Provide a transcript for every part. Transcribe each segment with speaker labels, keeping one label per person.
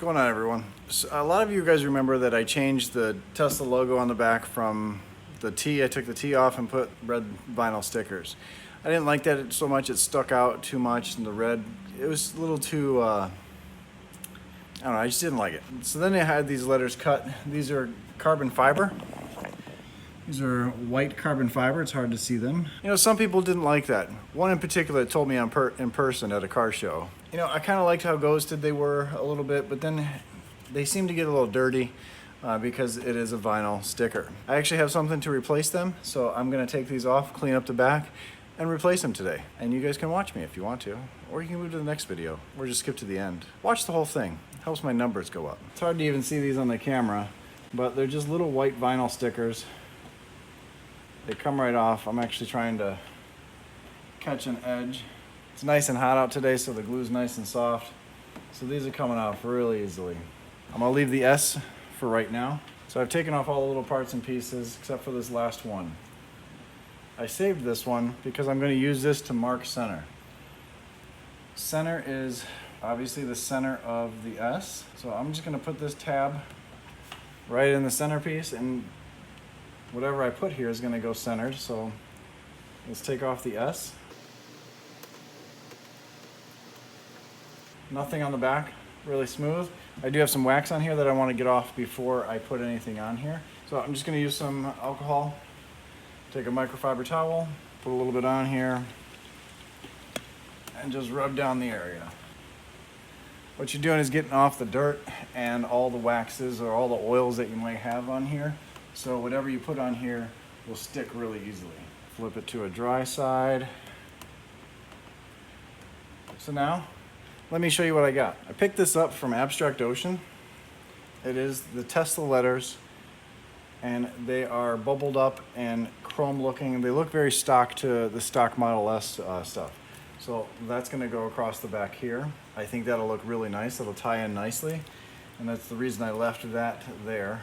Speaker 1: going on, everyone? So a lot of you guys remember that I changed the Tesla logo on the back from the T. I took the T off and put red vinyl stickers. I didn't like that so much. It stuck out too much, and the red, it was a little too, I don't know, I just didn't like it. So then I had these letters cut. These are carbon fiber. These are white carbon fiber. It's hard to see them. You know, some people didn't like that. One in particular told me in person at a car show. You know, I kind of liked how ghosted they were a little bit, but then they seem to get a little dirty because it is a vinyl sticker. I actually have something to replace them, so I'm gonna take these off, clean up the back, and replace them today. And you guys can watch me if you want to, or you can move to the next video, or just skip to the end. Watch the whole thing. It helps my numbers go up. It's hard to even see these on the camera, but they're just little white vinyl stickers. They come right off. I'm actually trying to catch an edge. It's nice and hot out today, so the glue's nice and soft. So these are coming off really easily. I'm gonna leave the S for right now. So I've taken off all the little parts and pieces, except for this last one. I saved this one because I'm gonna use this to mark center. Center is obviously the center of the S. So I'm just gonna put this tab right in the centerpiece, and whatever I put here is gonna go centered. So let's take off the S. Nothing on the back, really smooth. I do have some wax on here that I want to get off before I put anything on here. So I'm just gonna use some alcohol. Take a microfiber towel, put a little bit on here, and just rub down the area. What you're doing is getting off the dirt and all the waxes or all the oils that you might have on here. So whatever you put on here will stick really easily. Flip it to a dry side. So now, let me show you what I got. I picked this up from Abstract Ocean. It is the Tesla letters, and they are bubbled up and chrome looking, and they look very stock to the stock Model S stuff. So that's gonna go across the back here. I think that'll look really nice. It'll tie in nicely, and that's the reason I left that there.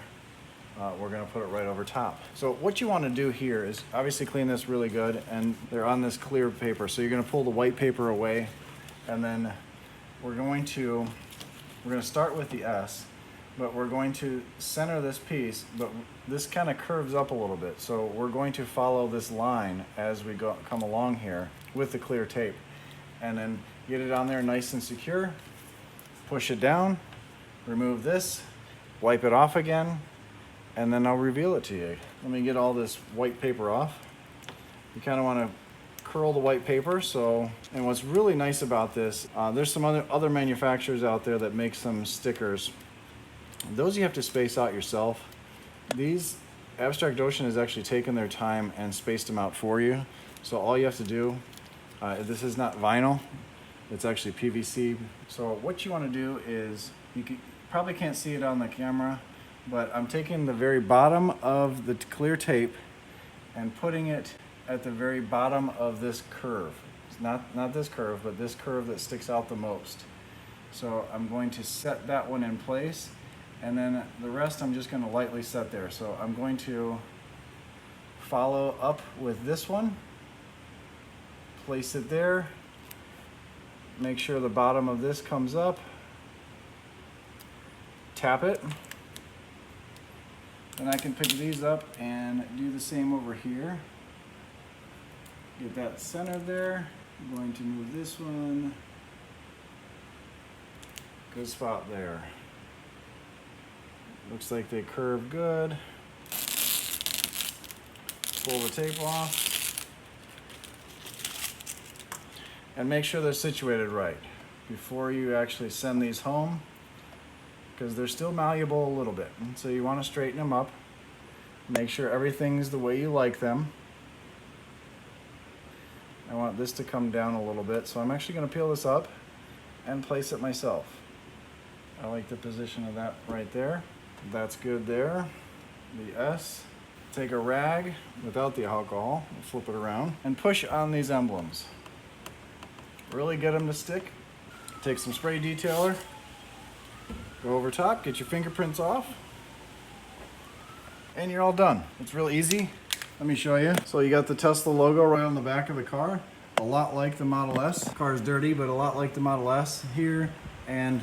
Speaker 1: We're gonna put it right over top. So what you wanna do here is obviously clean this really good, and they're on this clear paper. So you're gonna pull the white paper away, and then we're gonna start with the S, but we're going to center this piece, but this kind of curves up a little bit. So we're going to follow this line as we come along here with the clear tape, and then get it on there nice and secure, push it down, remove this, wipe it off again, and then I'll reveal it to you. Let me get all this white paper off. You kind of want to curl the white paper. And what's really nice about this, there's some other manufacturers out there that make some stickers. Those you have to space out yourself. These, Abstract Ocean has actually taken their time and spaced them out for you. So all you have to do, this is not vinyl, it's actually PVC. So what you want to do is, probably can't see it on the camera, but I'm taking the very bottom of the clear tape and putting it at the very bottom of this curve. It's not this curve, but this curve that sticks out the most. So I'm going to set that one in place, and then the rest I'm just going to lightly set there. So I'm going to follow up with this one, place it there, make sure the bottom of this comes up, tap it. Then I can pick these up and do the same over here. Get that centered there. I'm going to move this one. Good spot there. Looks like they curve good. Pull the tape off. And make sure they're situated right before you actually send these home, because they're still malleable a little bit. And so you want to straighten them up. Make sure everything's the way you like them. I want this to come down a little bit, so I'm actually going to peel this up and place it myself. I like the position of that right there. That's good there. The S. Take a rag without the alcohol, flip it around, and push on these emblems. Really get them to stick. Take some spray detailer, go over top, get your fingerprints off, and you're all done. It's real easy. Let me show you. So you got the Tesla logo right on the back of the car, a lot like the Model S. The car is dirty, but a lot like the Model S here, and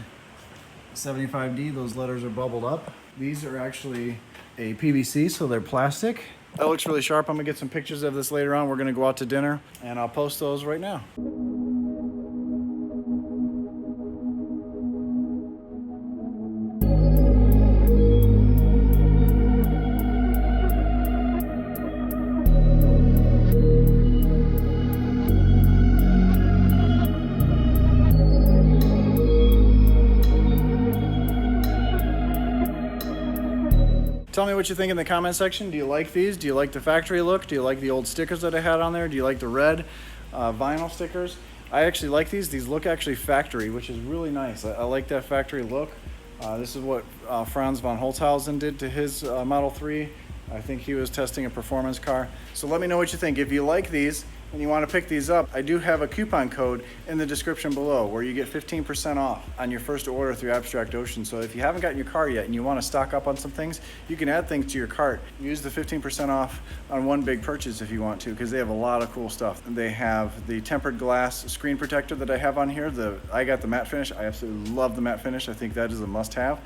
Speaker 1: 75D, those letters are bubbled up. These are actually a PVC, so they're plastic. That looks really sharp. I'm gonna get some pictures of this later on. We're gonna go out to dinner and I'll post those right now. Tell me what you think in the comment section. Do you like these? Do you like the factory look? Do you like the old stickers that I had on there? Do you like the red vinyl stickers? I actually like these. These look actually factory, which is really nice. I like that factory look. This is what Franz von Holzhausen did to his Model 3. I think he was testing a performance car. So let me know what you think. If you like these and you want to pick these up, I do have a coupon code in the description below where you get 15% off on your first order through Abstract Ocean. So if you haven't gotten your car yet and you want to stock up on some things, you can add things to your cart. Use the 15% off on one big purchase if you want to, because they have a lot of cool stuff. They have the tempered glass screen protector that I have on here. I got the matte finish. I absolutely love the matte finish. I think that is a must-have.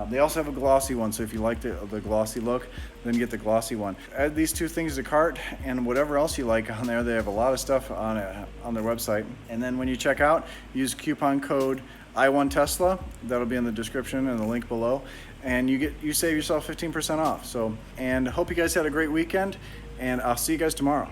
Speaker 1: They also have a glossy one, so if you like the glossy look, then get the glossy one. Add these two things to cart and whatever else you like on there. They have a lot of stuff on their website. And then when you check out, use coupon code I1Tesla. That'll be in the description and the link below. And you save yourself 15% off. So, and hope you guys had a great weekend, and I'll see you guys tomorrow.